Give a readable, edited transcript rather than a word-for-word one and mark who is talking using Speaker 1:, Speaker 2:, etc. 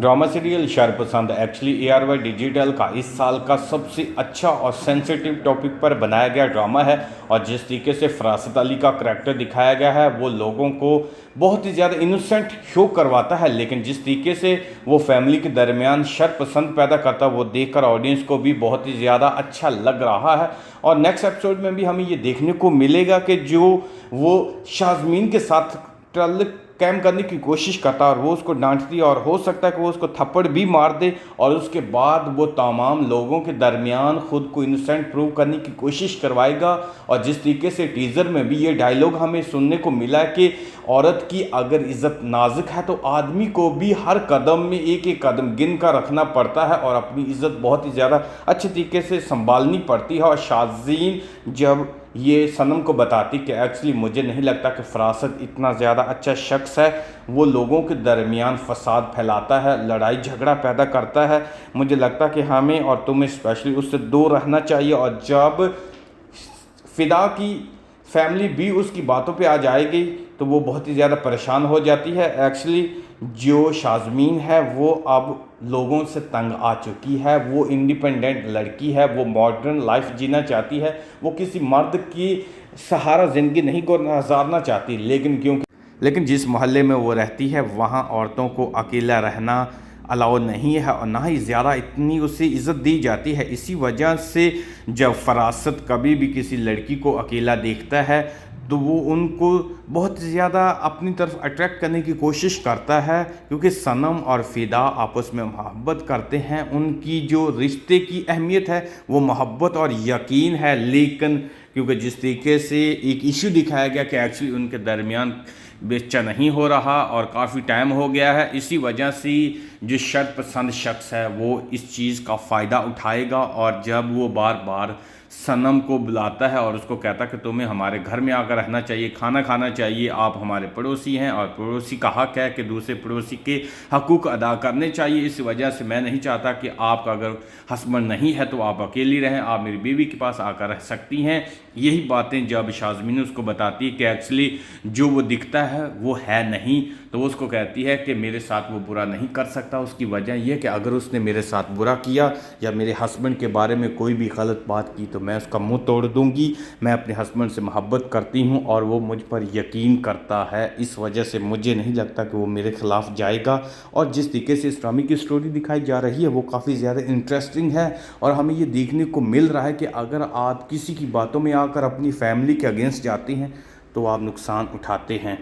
Speaker 1: Drama serial Sharpasand actually ARY digital का इस साल का सबसे अच्छा और सेंसिटिव टॉपिक पर बनाया गया ड्रामा है। और जिस तरीके से फरासत अली का करैक्टर दिखाया गया है वो लोगों को बहुत ही ज़्यादा इनोसेंट शो करवाता है, लेकिन जिस तरीके से वो फैमिली के दरमियान शरपसंद पैदा करता है वो देखकर ऑडियंस को भी बहुत ही ज़्यादा अच्छा लग रहा है। और नेक्स्ट एपिसोड में भी हमें ये देखने को मिलेगा कि जो वो शाज़मीन के साथ कैम करने की कोशिश करता है और वो उसको डांटती है और हो सकता है कि वो उसको थप्पड़ भी मार दे और उसके बाद वो तमाम लोगों के दरमियान ख़ुद को इनोसेंट प्रूव करने की कोशिश करवाएगा। और जिस तरीके से टीज़र में भी ये डायलॉग हमें सुनने को मिला कि औरत की अगर इज़्ज़त नाजुक है तो आदमी को भी हर कदम में एक एक कदम गिन कर रखना पड़ता है और अपनी इज़्ज़त बहुत ही ज़्यादा अच्छे तरीके से संभालनी पड़ती है। और शाज़ीन जब ये सनम को बताती कि एक्चुअली मुझे नहीं लगता कि फरासत इतना ज़्यादा अच्छा शख्स है, वो लोगों के दरमियान फसाद फैलाता है, लड़ाई झगड़ा पैदा करता है, मुझे लगता कि हमें और तुम्हें स्पेशली उससे दूर रहना चाहिए। और जब फ़िदा की फैमिली भी उसकी बातों पे आ जाएगी तो वो बहुत ही ज़्यादा परेशान हो जाती है। एक्चुअली जो शाज़मीन है वो अब लोगों से तंग आ चुकी है, वो इंडिपेंडेंट लड़की है, वो मॉडर्न लाइफ जीना चाहती है, वो किसी मर्द की सहारा ज़िंदगी नहीं गुजारना चाहती, लेकिन जिस मोहल्ले में वो रहती है वहाँ औरतों को अकेला रहना अलाउ नहीं है और ना ही ज़्यादा इतनी उसे इज़्ज़त दी जाती है। इसी वजह से जब फरासत कभी भी किसी लड़की को अकेला देखता है तो वो उनको बहुत ज़्यादा अपनी तरफ अट्रैक्ट करने की कोशिश करता है, क्योंकि सनम और फ़िदा आपस में मोहब्बत करते हैं। उनकी जो रिश्ते की अहमियत है वो मोहब्बत और यकीन है, लेकिन क्योंकि जिस तरीके से एक इशू दिखाया गया कि एक्चुअली उनके दरमियान बच्चा नहीं हो रहा और काफ़ी टाइम हो गया है, इसी वजह से जो शरपसंद शख्स है वो इस चीज़ का फ़ायदा उठाएगा। और जब वो बार बार सनम को बुलाता है और उसको कहता है कि तुम्हें हमारे घर में आकर रहना चाहिए, खाना खाना चाहिए, आप हमारे पड़ोसी हैं और पड़ोसी का हक़ है कि दूसरे पड़ोसी के हकूक़ अदा करने चाहिए, इस वजह से मैं नहीं चाहता कि आपका अगर हस्बैंड नहीं है तो आप अकेली रहें, आप मेरी बीवी के पास आकर रह सकती हैं। यही बातें जब शाज़मीन उसको बताती है कि एक्चुअली जो वो दिखता है वो है नहीं, तो वो उसको कहती है कि मेरे साथ वो बुरा नहीं कर सकता। उसकी वजह यह कि अगर उसने मेरे साथ बुरा किया या मेरे हस्बैंड के बारे में कोई भी गलत बात की तो मैं उसका मुंह तोड़ दूंगी। मैं अपने हस्बैंड से मोहब्बत करती हूं और वो मुझ पर यकीन करता है, इस वजह से मुझे नहीं लगता कि वो मेरे ख़िलाफ़ जाएगा। और जिस तरीके से इस ड्रामे की स्टोरी दिखाई जा रही है वो काफ़ी ज़्यादा इंटरेस्टिंग है और हमें ये देखने को मिल रहा है कि अगर आप किसी की बातों में आकर अपनी फैमिली के अगेंस्ट जाते हैं तो आप नुकसान उठाते हैं।